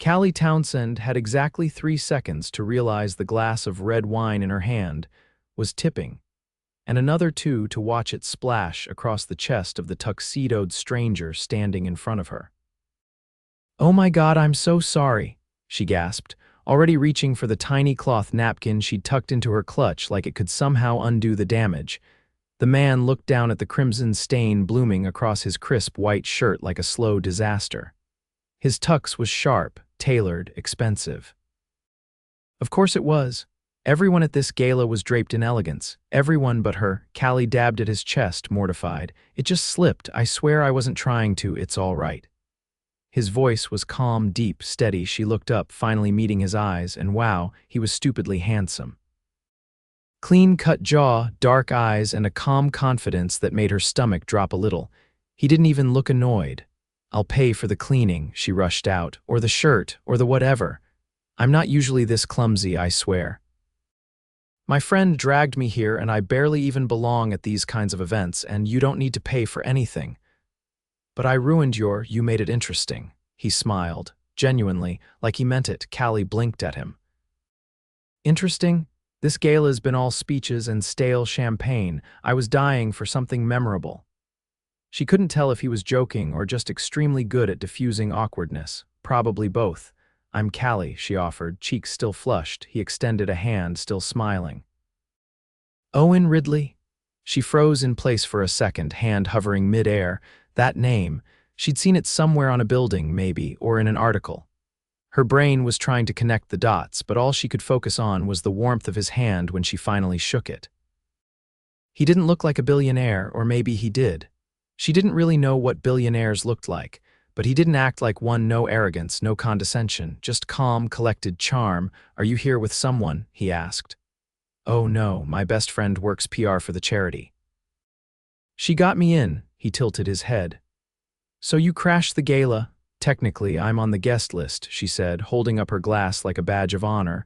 Callie Townsend had exactly 3 seconds to realize the glass of red wine in her hand was tipping, and another 2 to watch it splash across the chest of the tuxedoed stranger standing in front of her. "Oh my God, I'm so sorry," she gasped, already reaching for the tiny cloth napkin she'd tucked into her clutch like it could somehow undo the damage. The man looked down at the crimson stain blooming across his crisp white shirt like a slow disaster. His tux was sharp, tailored, expensive. Of course it was. Everyone at this gala was draped in elegance. Everyone but her. Callie dabbed at his chest, mortified. "It just slipped. I swear I wasn't trying to. It's all right." His voice was calm, deep, steady. She looked up, finally meeting his eyes, and wow, he was stupidly handsome. Clean-cut jaw, dark eyes, and a calm confidence that made her stomach drop a little. He didn't even look annoyed. "I'll pay for the cleaning," she rushed out, "or the shirt, or the whatever. I'm not usually this clumsy, I swear. My friend dragged me here and I barely even belong at these kinds of events, and you don't need to pay for anything." "But I ruined you made it interesting." He smiled, genuinely, like he meant it. Callie blinked at him. "Interesting? This gala's been all speeches and stale champagne. I was dying for something memorable." She couldn't tell if he was joking or just extremely good at diffusing awkwardness. Probably both. "I'm Callie," she offered, cheeks still flushed. He extended a hand, still smiling. "Owen Ridley?" She froze in place for a second, hand hovering mid-air. That name. She'd seen it somewhere on a building, maybe, or in an article. Her brain was trying to connect the dots, but all she could focus on was the warmth of his hand when she finally shook it. He didn't look like a billionaire, or maybe he did. She didn't really know what billionaires looked like, but he didn't act like one. No arrogance, no condescension, just calm, collected charm. "Are you here with someone?" he asked. "Oh no, my best friend works PR for the charity." "She got me in," he tilted his head. "So you crashed the gala?" "Technically, I'm on the guest list," she said, holding up her glass like a badge of honor.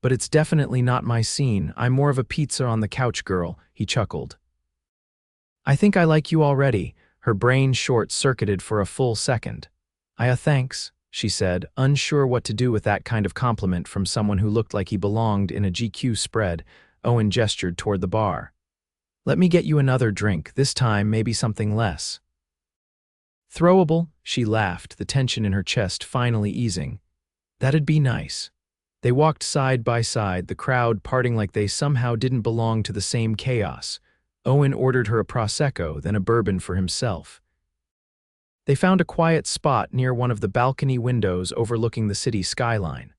"But it's definitely not my scene. I'm more of a pizza on the couch girl," he chuckled. "I think I like you already." Her brain short-circuited for a full second. Thanks," she said, unsure what to do with that kind of compliment from someone who looked like he belonged in a GQ spread. Owen gestured toward the bar. "Let me get you another drink, this time maybe something less throwable," she laughed, the tension in her chest finally easing. "That'd be nice." They walked side by side, the crowd parting like they somehow didn't belong to the same chaos. Owen ordered her a Prosecco, then a bourbon for himself. They found a quiet spot near one of the balcony windows overlooking the city skyline.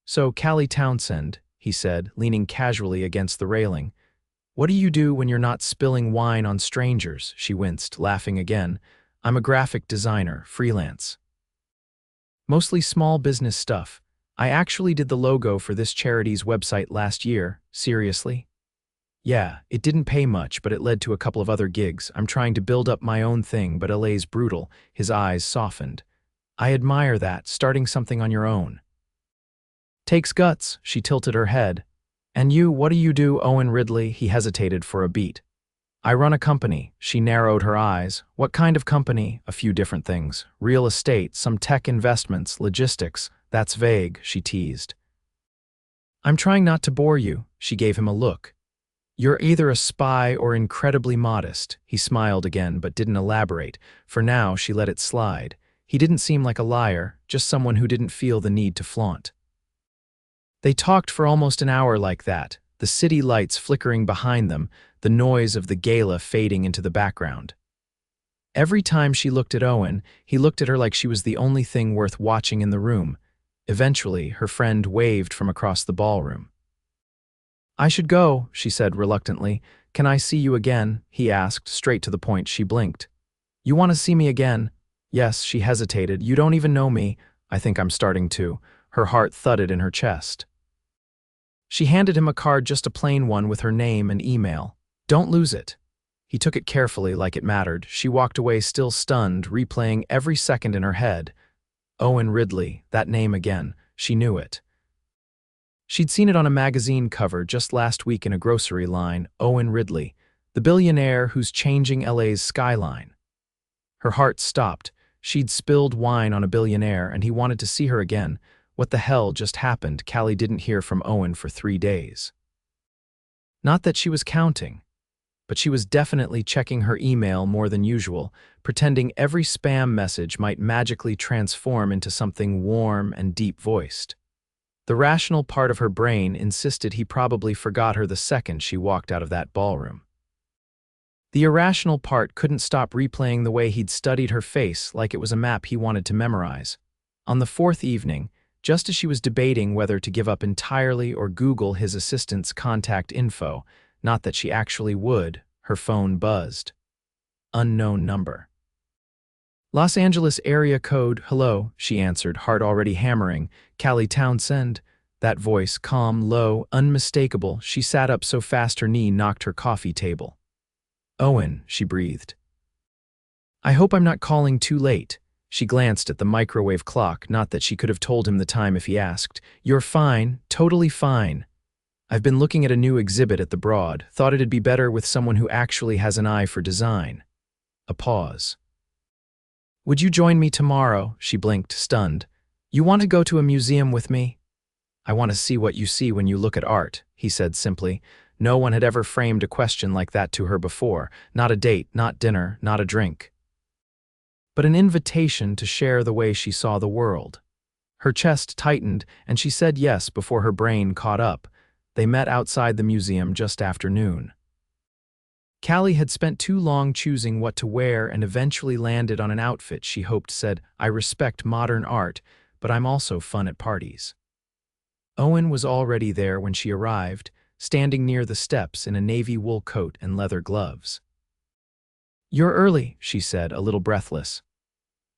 "So, Callie Townsend," he said, leaning casually against the railing. "What do you do when you're not spilling wine on strangers?" She winced, laughing again. "I'm a graphic designer, freelance. Mostly small business stuff. I actually did the logo for this charity's website last year." "Seriously?" "Yeah, it didn't pay much, but it led to a couple of other gigs. I'm trying to build up my own thing, but LA's brutal." His eyes softened. "I admire that, starting something on your own." "Takes guts," she tilted her head. "And you, what do you do, Owen Ridley?" He hesitated for a beat. "I run a company." She narrowed her eyes. "What kind of company?" "A few different things. Real estate, some tech investments, logistics." "That's vague," she teased. "I'm trying not to bore you." She gave him a look. "You're either a spy or incredibly modest." He smiled again, but didn't elaborate. For now, she let it slide. He didn't seem like a liar, just someone who didn't feel the need to flaunt. They talked for almost an hour like that, the city lights flickering behind them, the noise of the gala fading into the background. Every time she looked at Owen, he looked at her like she was the only thing worth watching in the room. Eventually, her friend waved from across the ballroom. "I should go," she said reluctantly. "Can I see you again?" he asked, straight to the point. She blinked. "You want to see me again?" "Yes," she hesitated. "You don't even know me." "I think I'm starting to." Her heart thudded in her chest. She handed him a card, just a plain one with her name and email. "Don't lose it." He took it carefully, like it mattered. She walked away, still stunned, replaying every second in her head. Owen Ridley, that name again. She knew it. She'd seen it on a magazine cover just last week in a grocery line. Owen Ridley, the billionaire who's changing LA's skyline. Her heart stopped. She'd spilled wine on a billionaire and he wanted to see her again. What the hell just happened? Callie didn't hear from Owen for 3 days. Not that she was counting, but she was definitely checking her email more than usual, pretending every spam message might magically transform into something warm and deep-voiced. The rational part of her brain insisted he probably forgot her the second she walked out of that ballroom. The irrational part couldn't stop replaying the way he'd studied her face like it was a map he wanted to memorize. On the 4th evening, just as she was debating whether to give up entirely or Google his assistant's contact info, not that she actually would, her phone buzzed. Unknown number. Los Angeles area code, hello, she answered, heart already hammering. Callie Townsend. That voice, calm, low, unmistakable, she sat up so fast her knee knocked her coffee table. Owen, she breathed. I hope I'm not calling too late. She glanced at the microwave clock, not that she could have told him the time if he asked. You're fine, totally fine. I've been looking at a new exhibit at the Broad, thought it'd be better with someone who actually has an eye for design. A pause. Would you join me tomorrow? She blinked, stunned. You want to go to a museum with me? I want to see what you see when you look at art, he said simply. No one had ever framed a question like that to her before. Not a date, not dinner, not a drink. But an invitation to share the way she saw the world. Her chest tightened, and she said yes before her brain caught up. They met outside the museum just after noon. Callie had spent too long choosing what to wear and eventually landed on an outfit she hoped said, I respect modern art, but I'm also fun at parties. Owen was already there when she arrived, standing near the steps in a navy wool coat and leather gloves. You're early, she said, a little breathless.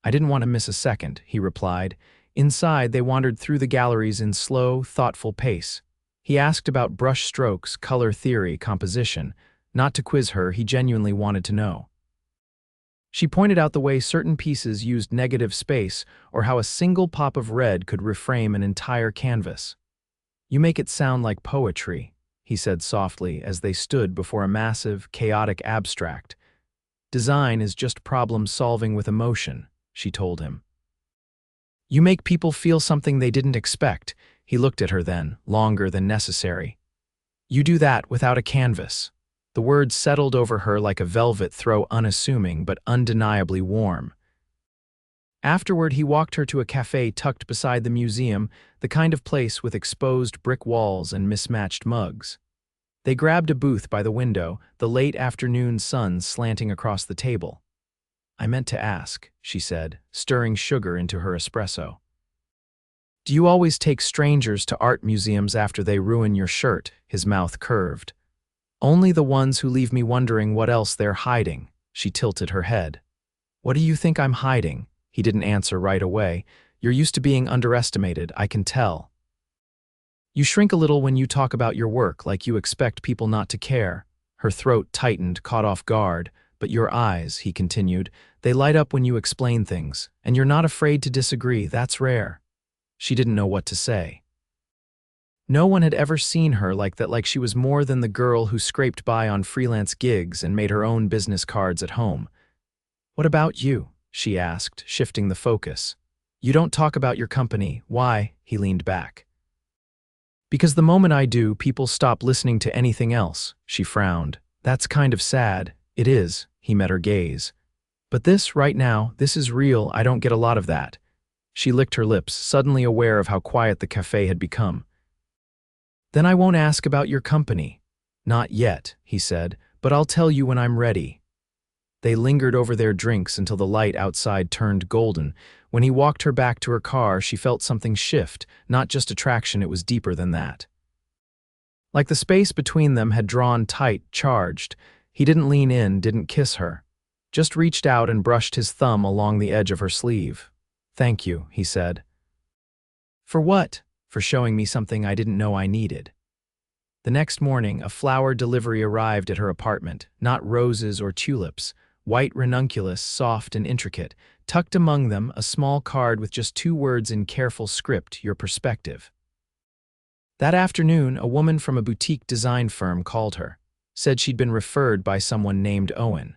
I didn't want to miss a second, he replied. Inside, they wandered through the galleries in slow, thoughtful pace. He asked about brush strokes, color theory, composition. Not to quiz her, he genuinely wanted to know. She pointed out the way certain pieces used negative space or how a single pop of red could reframe an entire canvas. You make it sound like poetry, he said softly as they stood before a massive, chaotic abstract. Design is just problem-solving with emotion, she told him. You make people feel something they didn't expect, he looked at her then, longer than necessary. You do that without a canvas. The words settled over her like a velvet throw, unassuming but undeniably warm. Afterward, he walked her to a cafe tucked beside the museum, the kind of place with exposed brick walls and mismatched mugs. They grabbed a booth by the window, the late afternoon sun slanting across the table. I meant to ask, she said, stirring sugar into her espresso. Do you always take strangers to art museums after they ruin your shirt? His mouth curved. Only the ones who leave me wondering what else they're hiding. She tilted her head. What do you think I'm hiding? He didn't answer right away. You're used to being underestimated, I can tell. You shrink a little when you talk about your work, like you expect people not to care. Her throat tightened, caught off guard. But your eyes, he continued, they light up when you explain things, and you're not afraid to disagree, that's rare. She didn't know what to say. No one had ever seen her like that, like she was more than the girl who scraped by on freelance gigs and made her own business cards at home. What about you? She asked, shifting the focus. You don't talk about your company. Why? He leaned back. Because the moment I do, people stop listening to anything else, she frowned. That's kind of sad. It is, he met her gaze. But this, right now, this is real, I don't get a lot of that. She licked her lips, suddenly aware of how quiet the cafe had become. Then I won't ask about your company. Not yet, he said, but I'll tell you when I'm ready. They lingered over their drinks until the light outside turned golden. When he walked her back to her car, she felt something shift, not just attraction, it was deeper than that. Like the space between them had drawn tight, charged. He didn't lean in, didn't kiss her. Just reached out and brushed his thumb along the edge of her sleeve. Thank you, he said. For what? For showing me something I didn't know I needed. The next morning, a flower delivery arrived at her apartment, not roses or tulips, white ranunculus, soft and intricate, tucked among them a small card with just 2 words in careful script, your perspective. That afternoon, a woman from a boutique design firm called her, said she'd been referred by someone named Owen.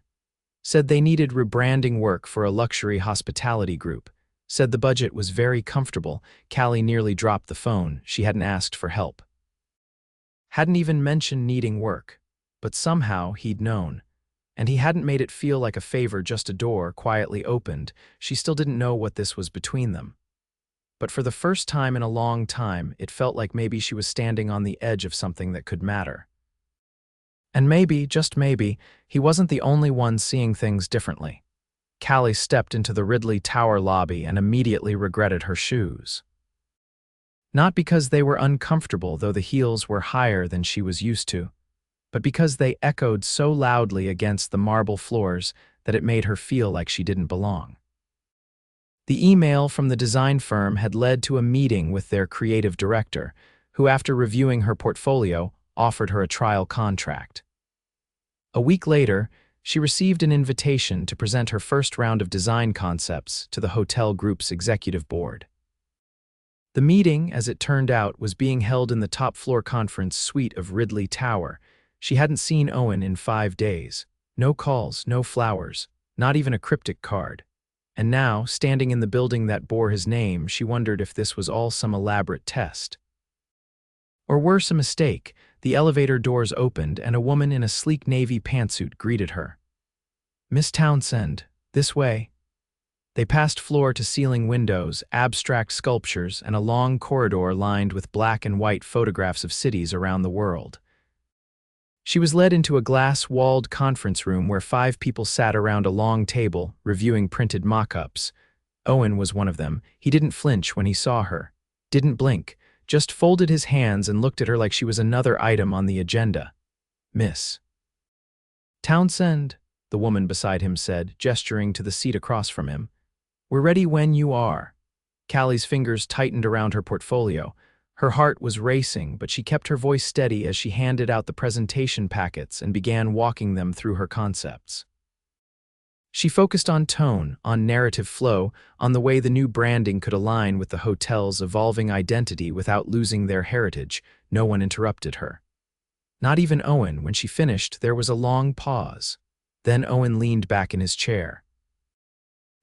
Said they needed rebranding work for a luxury hospitality group. Said the budget was very comfortable. Callie nearly dropped the phone. She hadn't asked for help. Hadn't even mentioned needing work. But somehow he'd known. And he hadn't made it feel like a favor, just a door quietly opened. She still didn't know what this was between them. But for the first time in a long time, it felt like maybe she was standing on the edge of something that could matter. And maybe, just maybe, he wasn't the only one seeing things differently. Callie stepped into the Ridley Tower lobby and immediately regretted her shoes. Not because they were uncomfortable, though the heels were higher than she was used to, but because they echoed so loudly against the marble floors that it made her feel like she didn't belong. The email from the design firm had led to a meeting with their creative director, who, after reviewing her portfolio, offered her a trial contract. A week later, she received an invitation to present her first round of design concepts to the hotel group's executive board. The meeting, as it turned out, was being held in the top-floor conference suite of Ridley Tower. She hadn't seen Owen in 5 days. No calls, no flowers, not even a cryptic card. And now, standing in the building that bore his name, she wondered if this was all some elaborate test. Or worse, a mistake. The elevator doors opened and a woman in a sleek navy pantsuit greeted her. "Miss Townsend, this way." They passed floor-to-ceiling windows, abstract sculptures, and a long corridor lined with black and white photographs of cities around the world. She was led into a glass-walled conference room where 5 people sat around a long table, reviewing printed mock-ups. Owen was one of them. He didn't flinch when he saw her, didn't blink, just folded his hands and looked at her like she was another item on the agenda. "Miss Townsend," the woman beside him said, gesturing to the seat across from him. "We're ready when you are." Callie's fingers tightened around her portfolio. Her heart was racing, but she kept her voice steady as she handed out the presentation packets and began walking them through her concepts. She focused on tone, on narrative flow, on the way the new branding could align with the hotel's evolving identity without losing their heritage. No one interrupted her. Not even Owen. When she finished, there was a long pause. Then Owen leaned back in his chair.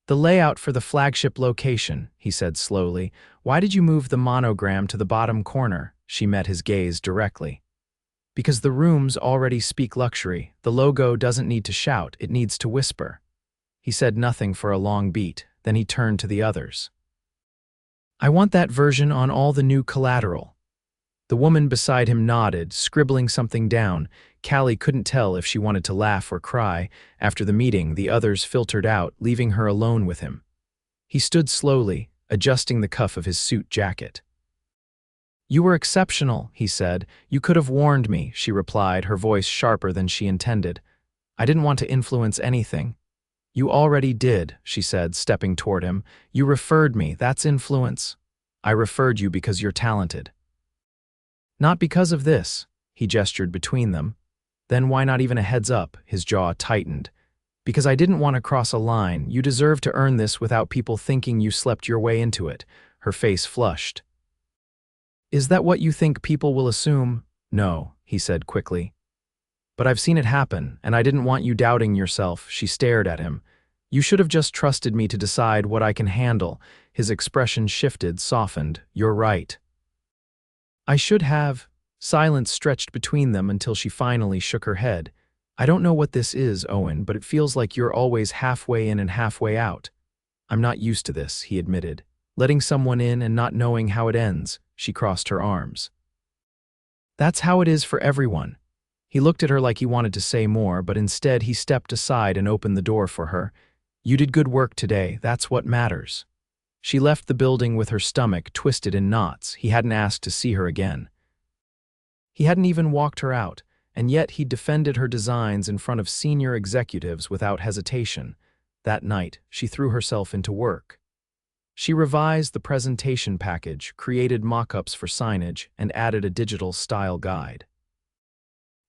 "The layout for the flagship location," he said slowly. "Why did you move the monogram to the bottom corner?" She met his gaze directly. "Because the rooms already speak luxury. The logo doesn't need to shout, it needs to whisper." He said nothing for a long beat, then he turned to the others. "I want that version on all the new collateral." The woman beside him nodded, scribbling something down. Callie couldn't tell if she wanted to laugh or cry. After the meeting, the others filtered out, leaving her alone with him. He stood slowly, adjusting the cuff of his suit jacket. "You were exceptional," he said. "You could have warned me," she replied, her voice sharper than she intended. "I didn't want to influence anything." "You already did," she said, stepping toward him. "You referred me, that's influence." "I referred you because you're talented." "Not because of this," he gestured between them. "Then why not even a heads up?" His jaw tightened. "Because I didn't want to cross a line. You deserve to earn this without people thinking you slept your way into it." Her face flushed. "Is that what you think people will assume?" "No," he said quickly. "But I've seen it happen, and I didn't want you doubting yourself." She stared at him. "You should have just trusted me to decide what I can handle." His expression shifted, softened. "You're right." "I should have." Silence stretched between them until she finally shook her head. "I don't know what this is, Owen, but it feels like you're always halfway in and halfway out." "I'm not used to this," he admitted. "Letting someone in and not knowing how it ends." She crossed her arms. "That's how it is for everyone." He looked at her like he wanted to say more, but instead he stepped aside and opened the door for her. "You did good work today, that's what matters." She left the building with her stomach twisted in knots. He hadn't asked to see her again. He hadn't even walked her out, and yet he defended her designs in front of senior executives without hesitation. That night, she threw herself into work. She revised the presentation package, created mock-ups for signage, and added a digital style guide.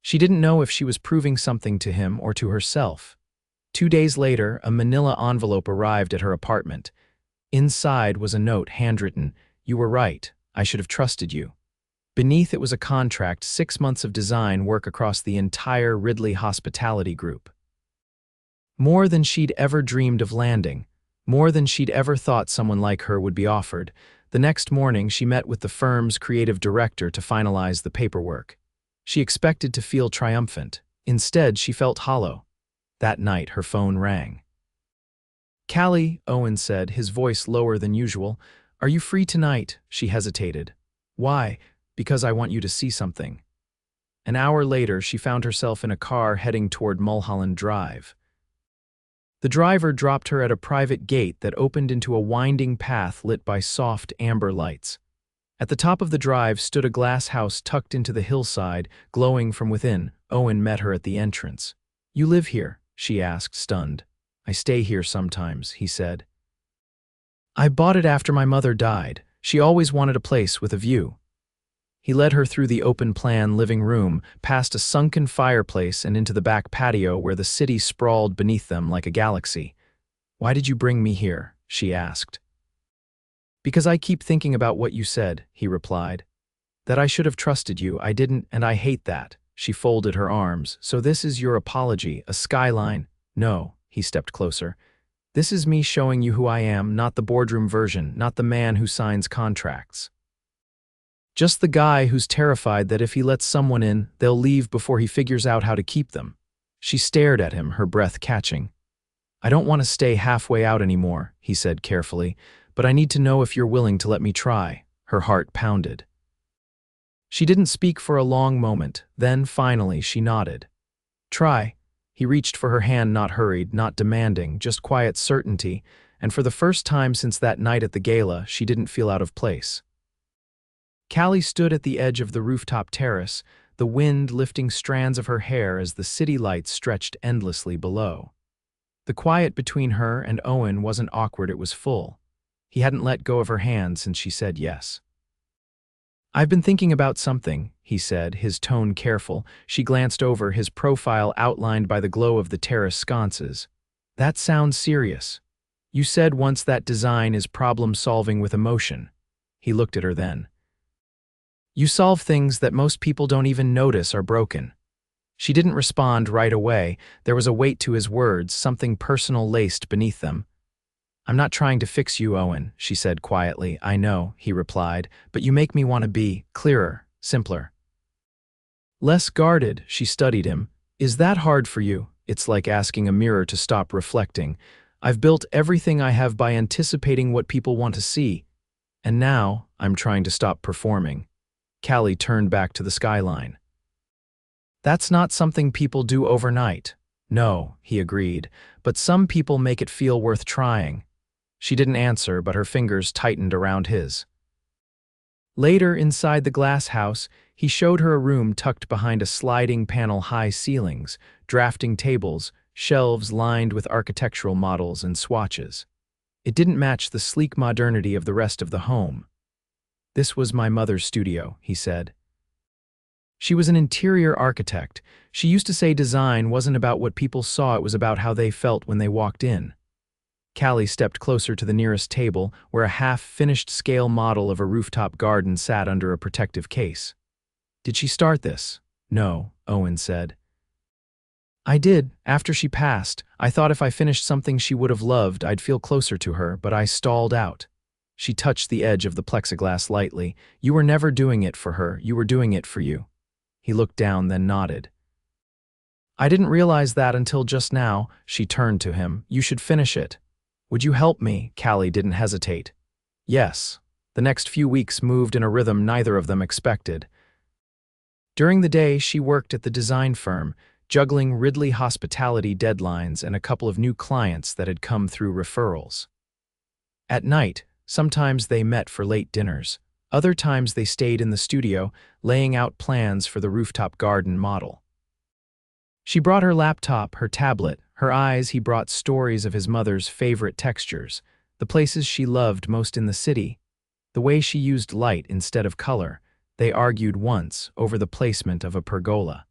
She didn't know if she was proving something to him or to herself. 2 days later, a manila envelope arrived at her apartment. Inside was a note handwritten, "You were right, I should have trusted you." Beneath it was a contract, 6 months of design work across the entire Ridley Hospitality Group. More than she'd ever dreamed of landing, more than she'd ever thought someone like her would be offered. The next morning, she met with the firm's creative director to finalize the paperwork. She expected to feel triumphant. Instead, she felt hollow. That night, her phone rang. "Callie," Owen said, his voice lower than usual. "Are you free tonight?" She hesitated. "Why?" "Because I want you to see something." An hour later, she found herself in a car heading toward Mulholland Drive. The driver dropped her at a private gate that opened into a winding path lit by soft amber lights. At the top of the drive stood a glass house tucked into the hillside, glowing from within. Owen met her at the entrance. "You live here?" she asked, stunned. "I stay here sometimes," he said. "I bought it after my mother died. She always wanted a place with a view." He led her through the open-plan living room, past a sunken fireplace and into the back patio where the city sprawled beneath them like a galaxy. "Why did you bring me here?" she asked. "Because I keep thinking about what you said," he replied. "That I should have trusted you, I didn't, and I hate that." She folded her arms. "So this is your apology, a skyline?" "No," he stepped closer. "This is me showing you who I am, not the boardroom version, not the man who signs contracts. Just the guy who's terrified that if he lets someone in, they'll leave before he figures out how to keep them." She stared at him, her breath catching. "I don't want to stay halfway out anymore," he said carefully, "but I need to know if you're willing to let me try." Her heart pounded. She didn't speak for a long moment, then finally she nodded. "Try." He reached for her hand, not hurried, not demanding, just quiet certainty, and for the first time since that night at the gala, she didn't feel out of place. Callie stood at the edge of the rooftop terrace, the wind lifting strands of her hair as the city lights stretched endlessly below. The quiet between her and Owen wasn't awkward, it was full. He hadn't let go of her hand since she said yes. "I've been thinking about something," he said, his tone careful. She glanced over his profile outlined by the glow of the terrace sconces. "That sounds serious. You said once that design is problem-solving with emotion." He looked at her then. "You solve things that most people don't even notice are broken." She didn't respond right away. There was a weight to his words, something personal laced beneath them. "I'm not trying to fix you, Owen," she said quietly. "I know," he replied, "but you make me want to be clearer, simpler." Less guarded, she studied him. "Is that hard for you?" "It's like asking a mirror to stop reflecting. I've built everything I have by anticipating what people want to see. And now, I'm trying to stop performing." Callie turned back to the skyline. "That's not something people do overnight." "No," he agreed, "but some people make it feel worth trying." She didn't answer, but her fingers tightened around his. Later, inside the glass house, he showed her a room tucked behind a sliding panel high ceilings, drafting tables, shelves lined with architectural models and swatches. It didn't match the sleek modernity of the rest of the home. "This was my mother's studio," he said. She was an interior architect. She used to say design wasn't about what people saw, it was about how they felt when they walked in. Callie stepped closer to the nearest table, where a half-finished scale model of a rooftop garden sat under a protective case. "Did she start this?" "No," Owen said. "I did, after she passed. I thought if I finished something she would have loved, I'd feel closer to her, but I stalled out." She touched the edge of the plexiglass lightly. "You were never doing it for her, you were doing it for you." He looked down, then nodded. "I didn't realize that until just now." She turned to him. "You should finish it." "Would you help me?" Callie didn't hesitate. "Yes." The next few weeks moved in a rhythm neither of them expected. During the day, she worked at the design firm, juggling Ridley hospitality deadlines and a couple of new clients that had come through referrals. At night, sometimes they met for late dinners. Other times they stayed in the studio, laying out plans for the rooftop garden model. She brought her laptop, her tablet. Her eyes, he brought stories of his mother's favorite textures, the places she loved most in the city, the way she used light instead of color. They argued once over the placement of a pergola.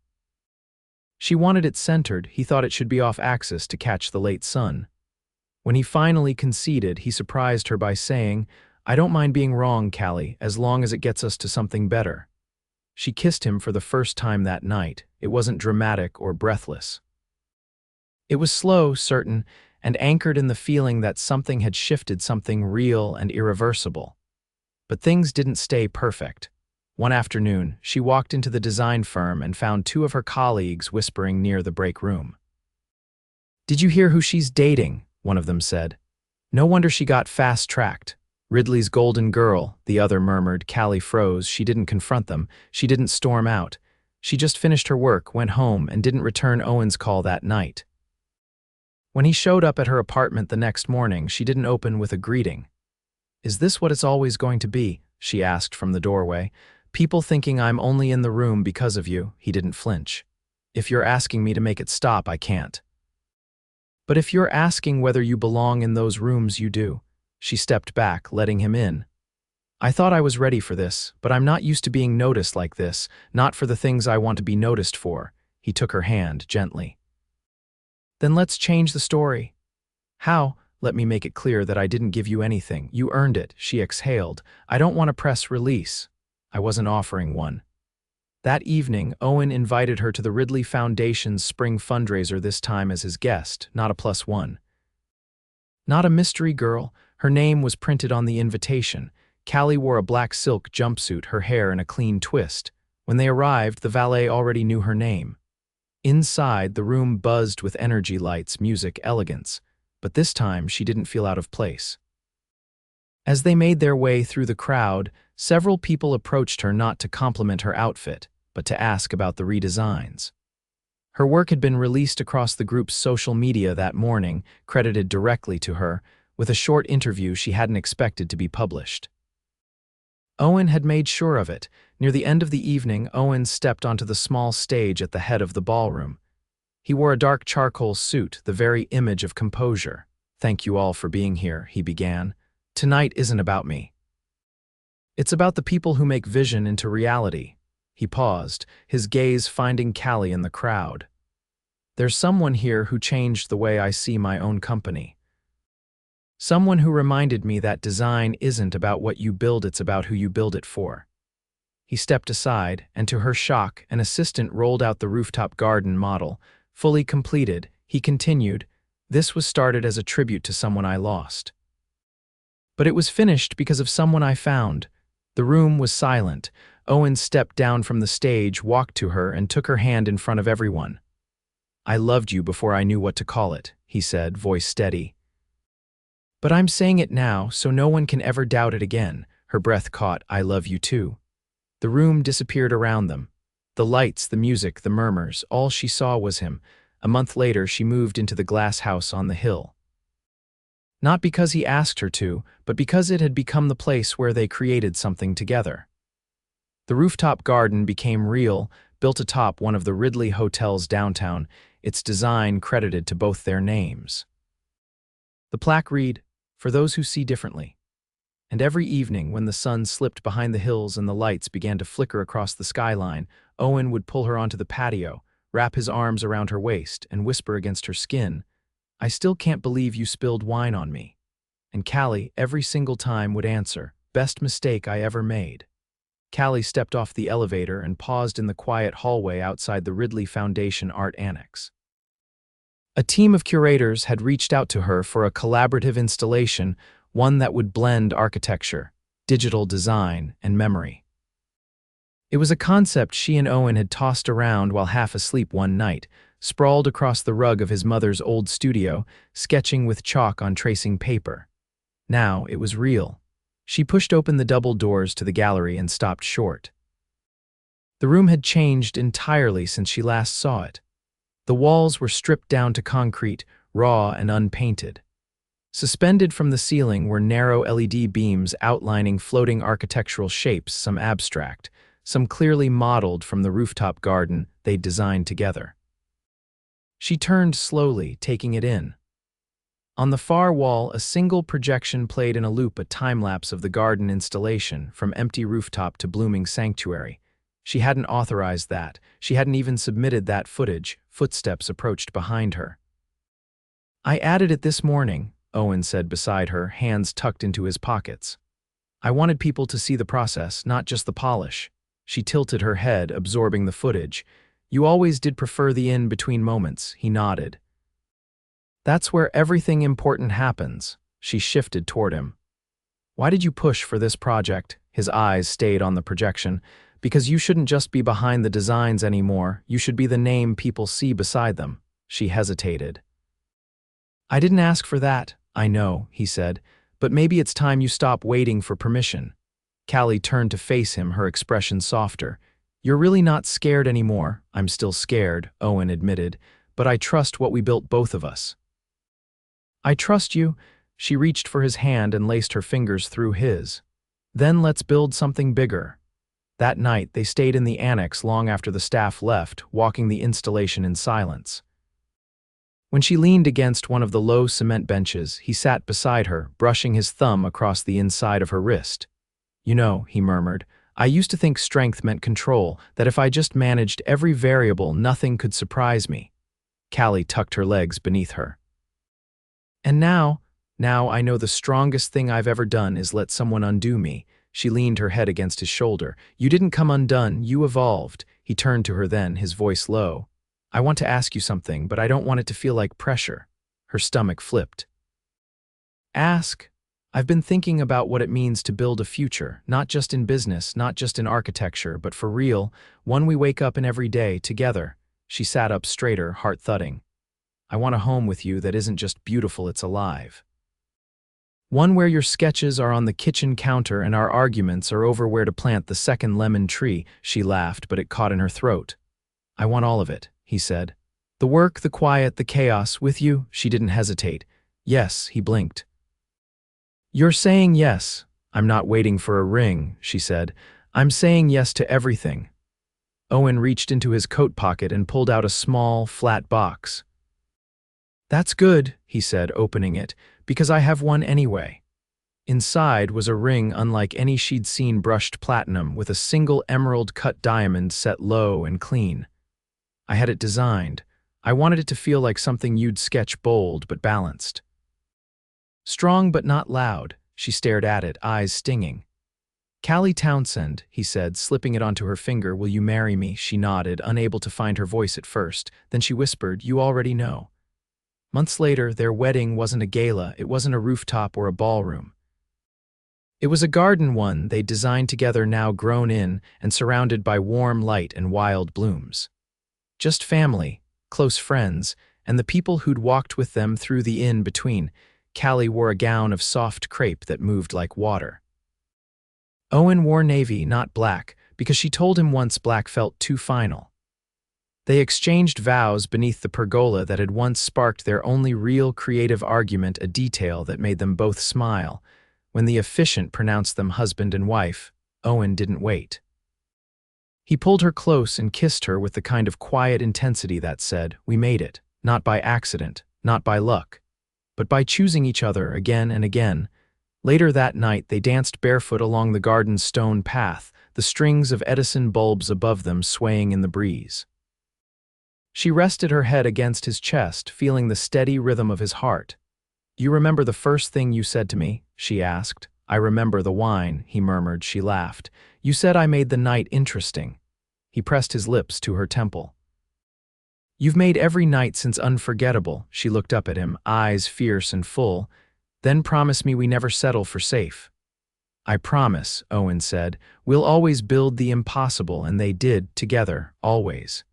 She wanted it centered. He thought it should be off axis to catch the late sun. When he finally conceded, he surprised her by saying, "I don't mind being wrong, Callie, as long as it gets us to something better." She kissed him for the first time that night. It wasn't dramatic or breathless. It was slow, certain, and anchored in the feeling that something had shifted, something real and irreversible. But things didn't stay perfect. One afternoon, she walked into the design firm and found two of her colleagues whispering near the break room. "Did you hear who she's dating?" one of them said. "No wonder she got fast-tracked. Ridley's golden girl," the other murmured. Callie froze. She didn't confront them. She didn't storm out. She just finished her work, went home, and didn't return Owen's call that night. When he showed up at her apartment the next morning, she didn't open with a greeting. "Is this what it's always going to be?" she asked from the doorway. "People thinking I'm only in the room because of you." He didn't flinch. "If you're asking me to make it stop, I can't." "But if you're asking whether you belong in those rooms, you do." She stepped back, letting him in. "I thought I was ready for this, but I'm not used to being noticed like this, not for the things I want to be noticed for." He took her hand gently. "Then let's change the story." "How?" "Let me make it clear that I didn't give you anything. You earned it." She exhaled. "I don't want to press release." "I wasn't offering one." That evening, Owen invited her to the Ridley Foundation's spring fundraiser, this time as his guest, not a +1. Not a mystery girl. Her name was printed on the invitation. Callie wore a black silk jumpsuit, her hair in a clean twist. When they arrived, the valet already knew her name. Inside, the room buzzed with energy, lights, music, elegance. But this time, she didn't feel out of place. As they made their way through the crowd, several people approached her not to compliment her outfit, but to ask about the redesigns. Her work had been released across the group's social media that morning, credited directly to her, with a short interview she hadn't expected to be published. Owen had made sure of it. Near the end of the evening, Owen stepped onto the small stage at the head of the ballroom. He wore a dark charcoal suit, the very image of composure. "Thank you all for being here," he began. "Tonight isn't about me. It's about the people who make vision into reality." He paused, his gaze finding Callie in the crowd. "There's someone here who changed the way I see my own company. Someone who reminded me that design isn't about what you build, it's about who you build it for." He stepped aside, and to her shock, an assistant rolled out the rooftop garden model. Fully completed, he continued, "This was started as a tribute to someone I lost. But it was finished because of someone I found." The room was silent. Owen stepped down from the stage, walked to her, and took her hand in front of everyone. "I loved you before I knew what to call it," he said, voice steady. "But I'm saying it now, so no one can ever doubt it again." Her breath caught. "I love you too." The room disappeared around them. The lights, the music, the murmurs, all she saw was him. A month later, she moved into the glass house on the hill. Not because he asked her to, but because it had become the place where they created something together. The rooftop garden became real, built atop one of the Ridley hotels downtown, its design credited to both their names. The plaque read, "For those who see differently." And every evening, when the sun slipped behind the hills and the lights began to flicker across the skyline, Owen would pull her onto the patio, wrap his arms around her waist, and whisper against her skin, "I still can't believe you spilled wine on me." And Callie, every single time, would answer, "Best mistake I ever made." Callie stepped off the elevator and paused in the quiet hallway outside the Ridley Foundation Art Annex. A team of curators had reached out to her for a collaborative installation, one that would blend architecture, digital design, and memory. It was a concept she and Owen had tossed around while half asleep one night, sprawled across the rug of his mother's old studio, sketching with chalk on tracing paper. Now it was real. She pushed open the double doors to the gallery and stopped short. The room had changed entirely since she last saw it. The walls were stripped down to concrete, raw and unpainted. Suspended from the ceiling were narrow LED beams outlining floating architectural shapes, some abstract, some clearly modeled from the rooftop garden they'd designed together. She turned slowly, taking it in. On the far wall, a single projection played in a loop, a time-lapse of the garden installation, from empty rooftop to blooming sanctuary. She hadn't authorized that. She hadn't even submitted that footage. Footsteps approached behind her. "I added it this morning," Owen said beside her, hands tucked into his pockets. "I wanted people to see the process, not just the polish." She tilted her head, absorbing the footage. "You always did prefer the in-between moments," he nodded. That's where everything important happens. She shifted toward him. Why did you push for this project? His eyes stayed on the projection. Because you shouldn't just be behind the designs anymore, you should be the name people see beside them. She hesitated. I didn't ask for that, I know, he said, but maybe it's time you stop waiting for permission. Callie turned to face him, her expression softer. You're really not scared anymore. I'm still scared, Owen admitted, but I trust what we built, both of us. I trust you. She reached for his hand and laced her fingers through his. Then let's build something bigger. That night, they stayed in the annex long after the staff left, walking the installation in silence. When she leaned against one of the low cement benches, he sat beside her, brushing his thumb across the inside of her wrist. You know, he murmured, I used to think strength meant control, that if I just managed every variable, nothing could surprise me. Callie tucked her legs beneath her. And now I know the strongest thing I've ever done is let someone undo me. She leaned her head against his shoulder. You didn't come undone, you evolved. He turned to her then, his voice low. I want to ask you something, but I don't want it to feel like pressure. Her stomach flipped. Ask. I've been thinking about what it means to build a future, not just in business, not just in architecture, but for real, one we wake up in every day, together. She sat up straighter, heart thudding. I want a home with you that isn't just beautiful, it's alive. One where your sketches are on the kitchen counter and our arguments are over where to plant the second lemon tree. She laughed, but it caught in her throat. I want all of it, he said. The work, the quiet, the chaos, with you. She didn't hesitate. Yes, he blinked. You're saying yes. I'm not waiting for a ring, she said. I'm saying yes to everything. Owen reached into his coat pocket and pulled out a small, flat box. That's good, he said, opening it, because I have one anyway. Inside was a ring unlike any she'd seen, brushed platinum with a single emerald-cut diamond set low and clean. I had it designed. I wanted it to feel like something you'd sketch, bold but balanced. Strong but not loud. She stared at it, eyes stinging. Callie Townsend, he said, slipping it onto her finger. Will you marry me? She nodded, unable to find her voice at first. Then she whispered, You already know. Months later, their wedding wasn't a gala. It wasn't a rooftop or a ballroom. It was a garden one they'd designed together, now grown in and surrounded by warm light and wild blooms. Just family, close friends, and the people who'd walked with them through the in-between. Callie wore a gown of soft crepe that moved like water. Owen wore navy, not black, because she told him once black felt too final. They exchanged vows beneath the pergola that had once sparked their only real creative argument, a detail that made them both smile. When the officiant pronounced them husband and wife, Owen didn't wait. He pulled her close and kissed her with the kind of quiet intensity that said, We made it, not by accident, not by luck, but by choosing each other again and again. Later that night, they danced barefoot along the garden's stone path, the strings of Edison bulbs above them swaying in the breeze. She rested her head against his chest, feeling the steady rhythm of his heart. You remember the first thing you said to me? She asked. I remember the wine, he murmured. She laughed. You said I made the night interesting. He pressed his lips to her temple. You've made every night since unforgettable. She looked up at him, eyes fierce and full. Then promise me we never settle for safe. I promise, Owen said. We'll always build the impossible, and they did, together, always.